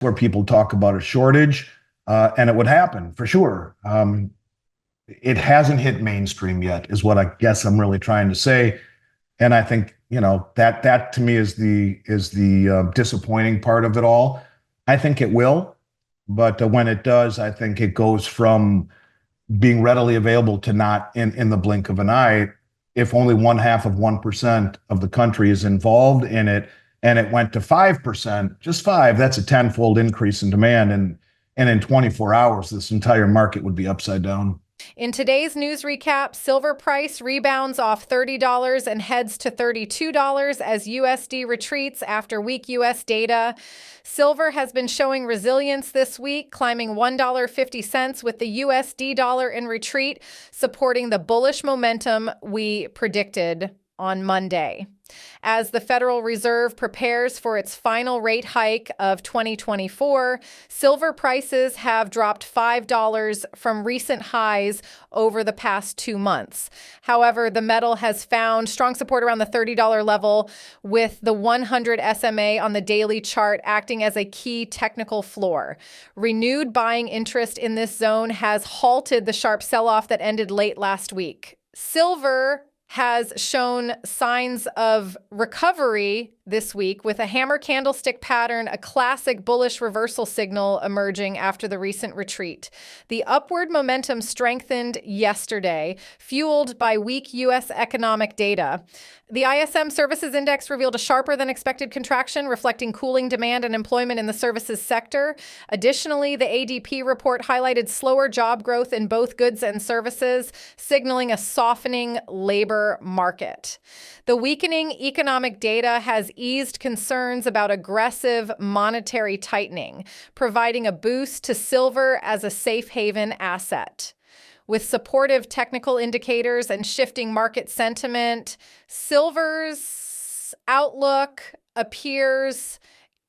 where people talk about a shortage, and it would happen for sure. It hasn't hit mainstream yet, is what I guess I'm really trying to say. And I think, that to me is the disappointing part of it all. I think it will, but when it does, I think it goes from being readily available to not in the blink of an eye. If only 0.5% of the country is involved in it, and it went to 5%, just 5, that's a tenfold increase in demand. And in 24 hours, this entire market would be upside down. In today's news recap, silver price rebounds off $30 and heads to $32 as USD retreats after weak US data. Silver has been showing resilience this week, climbing $1.50 with the USD dollar in retreat, supporting the bullish momentum we predicted on Monday. As the Federal Reserve prepares for its final rate hike of 2024, silver prices have dropped $5 from recent highs over the past 2 months. However, the metal has found strong support around the $30 level, with the 100 SMA on the daily chart acting as a key technical floor. Renewed buying interest in this zone has halted the sharp sell-off that ended late last week. Silver has shown signs of recovery this week with a hammer candlestick pattern, a classic bullish reversal signal emerging after the recent retreat. The upward momentum strengthened yesterday, fueled by weak U.S. economic data. The ISM Services Index revealed a sharper than expected contraction, reflecting cooling demand and employment in the services sector. Additionally, the ADP report highlighted slower job growth in both goods and services, signaling a softening labor market. The weakening economic data has eased concerns about aggressive monetary tightening, providing a boost to silver as a safe haven asset. With supportive technical indicators and shifting market sentiment, silver's outlook appears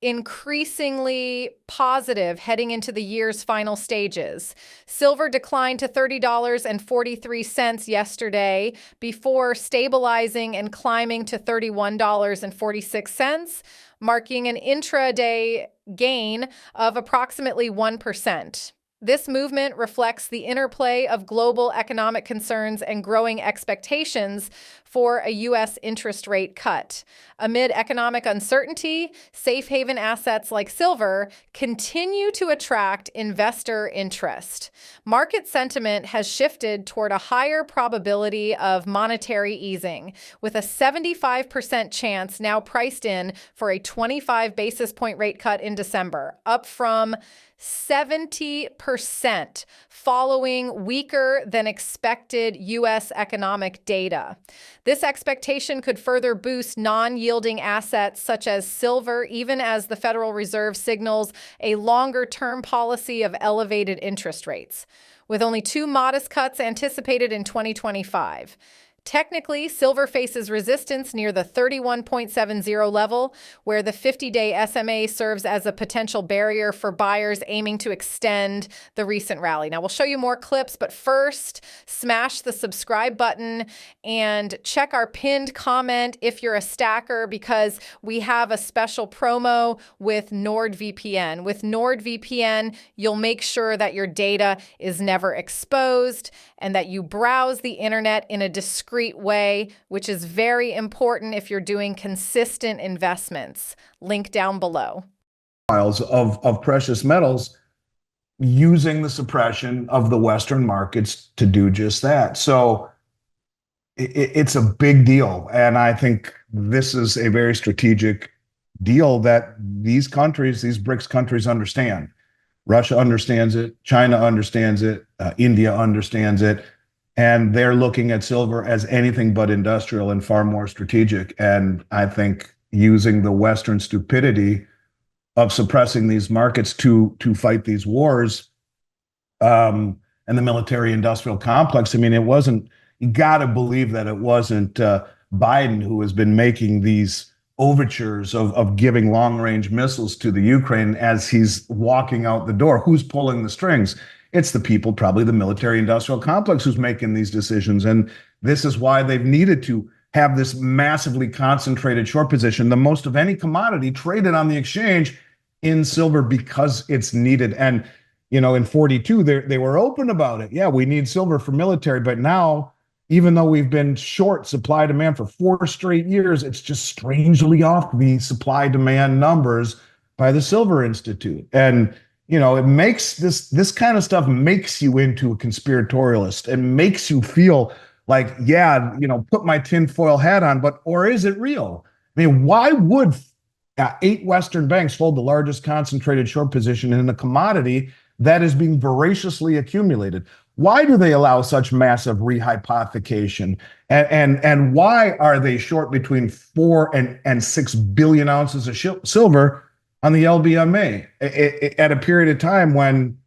increasingly positive heading into the year's final stages. Silver declined to $30.43 yesterday before stabilizing and climbing to $31.46, marking an intraday gain of approximately 1%. This movement reflects the interplay of global economic concerns and growing expectations for a U.S. interest rate cut. Amid economic uncertainty, safe haven assets like silver continue to attract investor interest. Market sentiment has shifted toward a higher probability of monetary easing, with a 75% chance now priced in for a 25 basis point rate cut in December, up from 70% following weaker than expected U.S. economic data. This expectation could further boost non-yielding assets such as silver, even as the Federal Reserve signals a longer-term policy of elevated interest rates, with only 2 modest cuts anticipated in 2025. Technically, silver faces resistance near the 31.70 level, where the 50-day SMA serves as a potential barrier for buyers aiming to extend the recent rally. Now, we'll show you more clips, but first, smash the subscribe button and check our pinned comment if you're a stacker, because we have a special promo with NordVPN. With NordVPN, you'll make sure that your data is never exposed and that you browse the internet in a discreet way, which is very important if you're doing consistent investments. Link down below. Of precious metals using the suppression of the Western markets to do just that. So it's a big deal. And I think this is a very strategic deal that these countries, these BRICS countries, understand. Russia understands it. China understands it. India understands it. And they're looking at silver as anything but industrial and far more strategic. And I think using the Western stupidity of suppressing these markets to fight these wars, and the military-industrial complex, I mean, it wasn't, you got to believe that it wasn't Biden who has been making these overtures of giving long-range missiles to the Ukraine as he's walking out the door. Who's pulling the strings? It's the people, probably the military-industrial complex, who's making these decisions. And this is why they've needed to have this massively concentrated short position, the most of any commodity traded on the exchange, in silver because it's needed. And, in 42, they were open about it. Yeah, we need silver for military. But now, even though we've been short supply demand for 4 straight years, it's just strangely off the supply demand numbers by the Silver Institute. And, it makes this kind of stuff makes you into a conspiratorialist. It makes you feel like, yeah, put my tinfoil hat on, or is it real? I mean, why would 8 Western banks hold the largest concentrated short position in a commodity that is being voraciously accumulated? Why do they allow such massive rehypothecation? And why are they short between 4 and 6 billion ounces of silver on the LBMA at a period of time when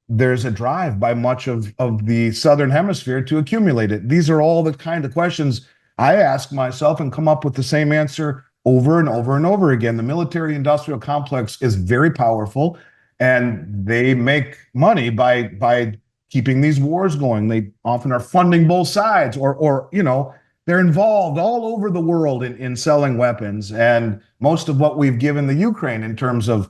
there's a drive by much of the Southern Hemisphere to accumulate it? These are all the kind of questions I ask myself and come up with the same answer over and over and over again. The military industrial complex is very powerful, and they make money by keeping these wars going. They often are funding both sides, or they're involved all over the world in selling weapons. And most of what we've given the Ukraine in terms of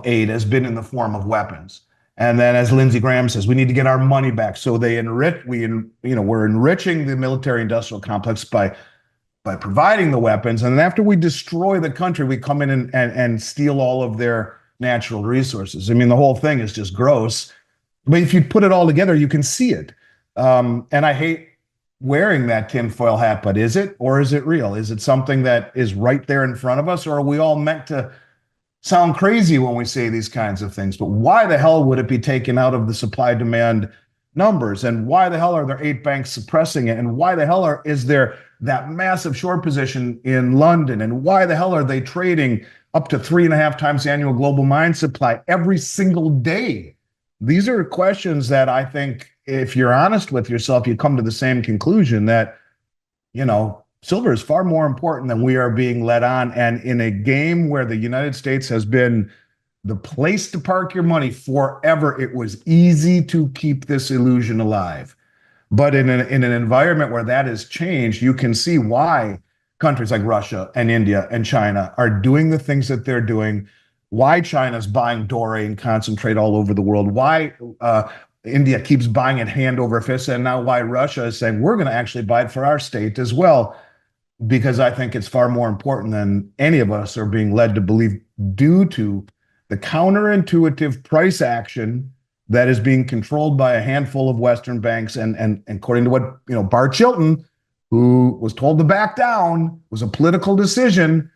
aid has been in the form of weapons. And then, as Lindsey Graham says, we need to get our money back. So we're enriching the military industrial complex by providing the weapons. And then after we destroy the country, we come in and steal all of their natural resources. I mean, the whole thing is just gross. But if you put it all together, you can see it. And I hate wearing that tinfoil hat, but is it, or is it real? Is it something that is right there in front of us, or are we all meant to sound crazy when we say these kinds of things? But why the hell would it be taken out of the supply-demand numbers? And why the hell are there 8 banks suppressing it? And why the hell is there that massive short position in London? And why the hell are they trading up to 3.5 times annual global mine supply every single day? These are questions that I think, if you're honest with yourself, you come to the same conclusion that, silver is far more important than we are being led on. And in a game where the United States has been the place to park your money forever, it was easy to keep this illusion alive. But in an environment where that has changed, you can see why countries like Russia and India and China are doing the things that they're doing, why China's buying doré and concentrate all over the world, why India keeps buying it hand over fist, and now why Russia is saying, we're going to actually buy it for our state as well, because I think it's far more important than any of us are being led to believe, due to the counterintuitive price action that is being controlled by a handful of Western banks. And according to what, Bart Chilton, who was told to back down, was a political decision.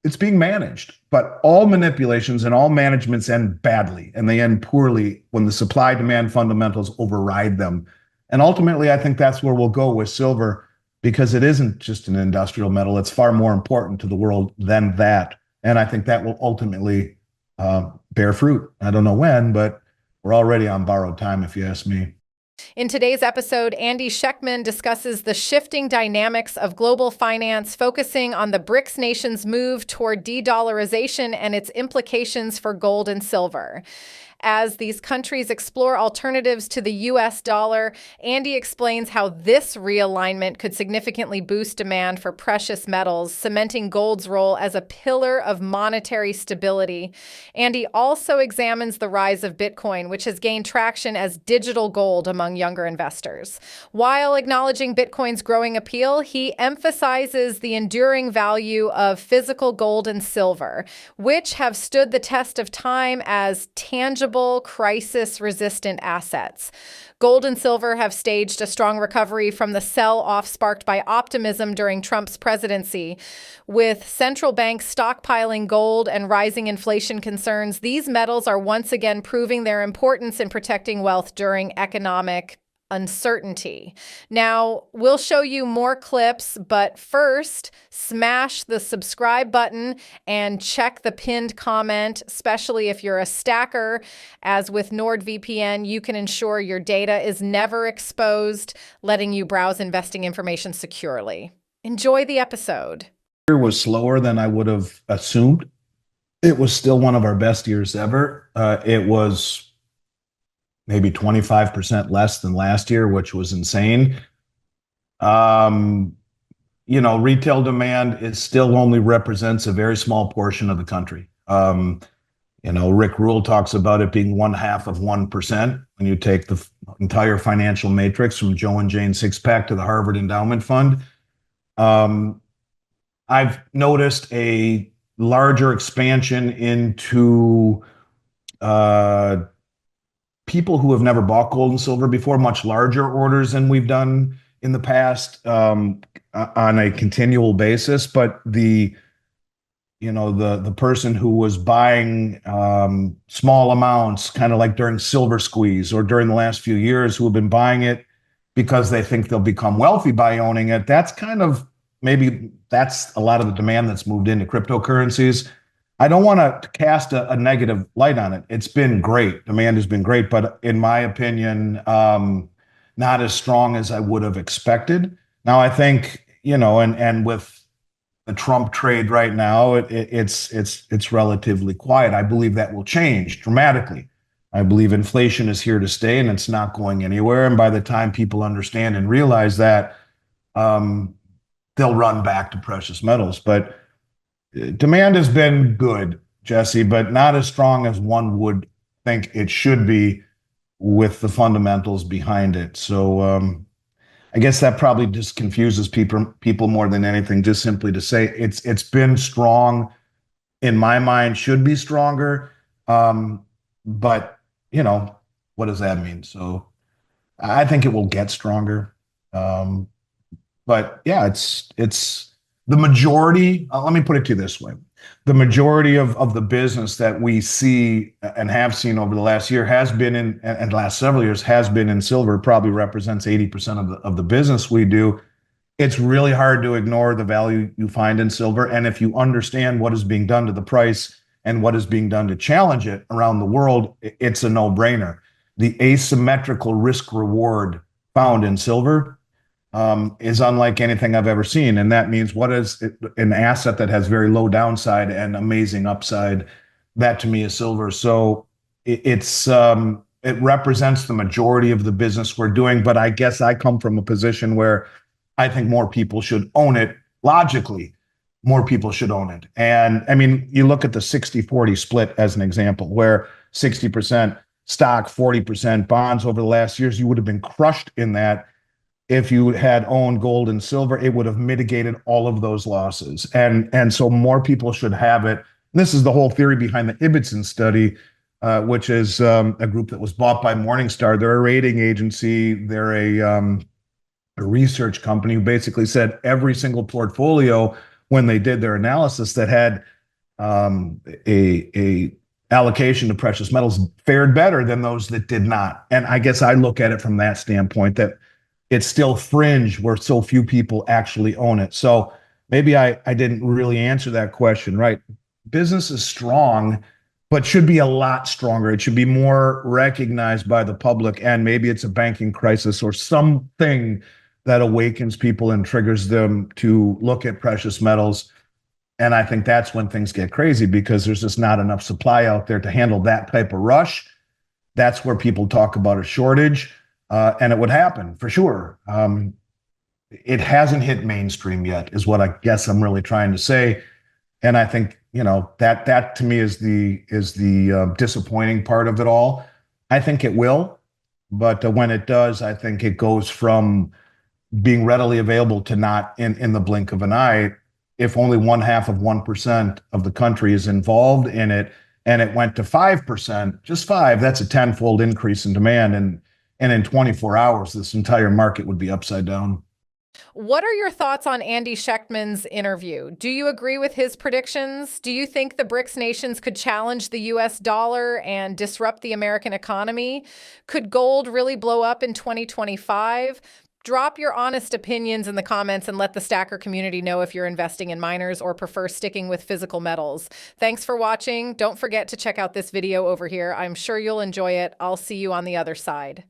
It's being managed, but all manipulations and all managements end badly, and they end poorly when the supply-demand fundamentals override them. And ultimately, I think that's where we'll go with silver, because it isn't just an industrial metal. It's far more important to the world than that. And I think that will ultimately bear fruit. I don't know when, but we're already on borrowed time, if you ask me. In today's episode, Andy Schectman discusses the shifting dynamics of global finance, focusing on the BRICS nations' move toward de-dollarization and its implications for gold and silver. As these countries explore alternatives to the U.S. dollar, Andy explains how this realignment could significantly boost demand for precious metals, cementing gold's role as a pillar of monetary stability. Andy also examines the rise of Bitcoin, which has gained traction as digital gold among younger investors. While acknowledging Bitcoin's growing appeal, he emphasizes the enduring value of physical gold and silver, which have stood the test of time as tangible, crisis-resistant assets. Gold and silver have staged a strong recovery from the sell-off sparked by optimism during Trump's presidency. With central banks stockpiling gold and rising inflation concerns, these metals are once again proving their importance in protecting wealth during economic uncertainty. Now, we'll show you more clips, but first, smash the subscribe button and check the pinned comment, especially if you're a stacker. As with NordVPN, you can ensure your data is never exposed, letting you browse investing information securely. Enjoy the episode. It was slower than I would have assumed. It was still one of our best years ever. It was maybe 25% less than last year, which was insane. Retail demand still only represents a very small portion of the country. Rick Rule talks about it being 0.5% when you take the entire financial matrix from Joe and Jane Sixpack to the Harvard Endowment Fund. I've noticed a larger expansion into people who have never bought gold and silver before, much larger orders than we've done in the past on a continual basis. But the person who was buying small amounts, kind of like during silver squeeze or during the last few years, who have been buying it because they think they'll become wealthy by owning it, maybe that's a lot of the demand that's moved into cryptocurrencies. I don't want to cast a negative light on it. It's been great. Demand has been great, but in my opinion, not as strong as I would have expected. Now, I think, and with the Trump trade right now, it's relatively quiet. I believe that will change dramatically. I believe inflation is here to stay and it's not going anywhere. And by the time people understand and realize that, they'll run back to precious metals. But demand has been good, Jesse, but not as strong as one would think it should be with the fundamentals behind it. So I guess that probably just confuses people more than anything, just simply to say it's been strong. In my mind, should be stronger. But what does that mean? So I think it will get stronger. But yeah, it's the majority. Let me put it to you this way. The majority of the business that we see and have seen over the last year has been and last several years has been in silver. Probably represents 80% of the business we do. It's really hard to ignore the value you find in silver. And if you understand what is being done to the price and what is being done to challenge it around the world, it's a no-brainer. The asymmetrical risk reward found in silver is unlike anything I've ever seen. And that means what is an asset that has very low downside and amazing upside? That to me is silver. So it represents the majority of the business we're doing. But I guess I come from a position where I think more people should own it. Logically, more people should own it. And I mean, you look at the 60-40 split as an example, where 60% stock, 40% bonds over the last years, you would have been crushed in that. If you had owned gold and silver, it would have mitigated all of those losses. And so more people should have it. This is the whole theory behind the Ibbotson study, which is a group that was bought by Morningstar. They're a rating agency. They're a research company who basically said every single portfolio, when they did their analysis, that had a allocation to precious metals fared better than those that did not. And I guess I look at it from that standpoint, that it's still fringe where so few people actually own it. So maybe I didn't really answer that question right. Business is strong, but should be a lot stronger. It should be more recognized by the public, and maybe it's a banking crisis or something that awakens people and triggers them to look at precious metals. And I think that's when things get crazy, because there's just not enough supply out there to handle that type of rush. That's where people talk about a shortage. And it would happen for sure. It hasn't hit mainstream yet, is what I guess I'm really trying to say. And I think that to me is the disappointing part of it all. I think it will, but when it does, I think it goes from being readily available to not in the blink of an eye. If only 0.5% of the country is involved in it, and it went to 5%, just 5, that's a tenfold increase in demand. And in 24 hours, this entire market would be upside down. What are your thoughts on Andy Schectman's interview? Do you agree with his predictions? Do you think the BRICS nations could challenge the US dollar and disrupt the American economy? Could gold really blow up in 2025? Drop your honest opinions in the comments and let the stacker community know if you're investing in miners or prefer sticking with physical metals. Thanks for watching. Don't forget to check out this video over here. I'm sure you'll enjoy it. I'll see you on the other side.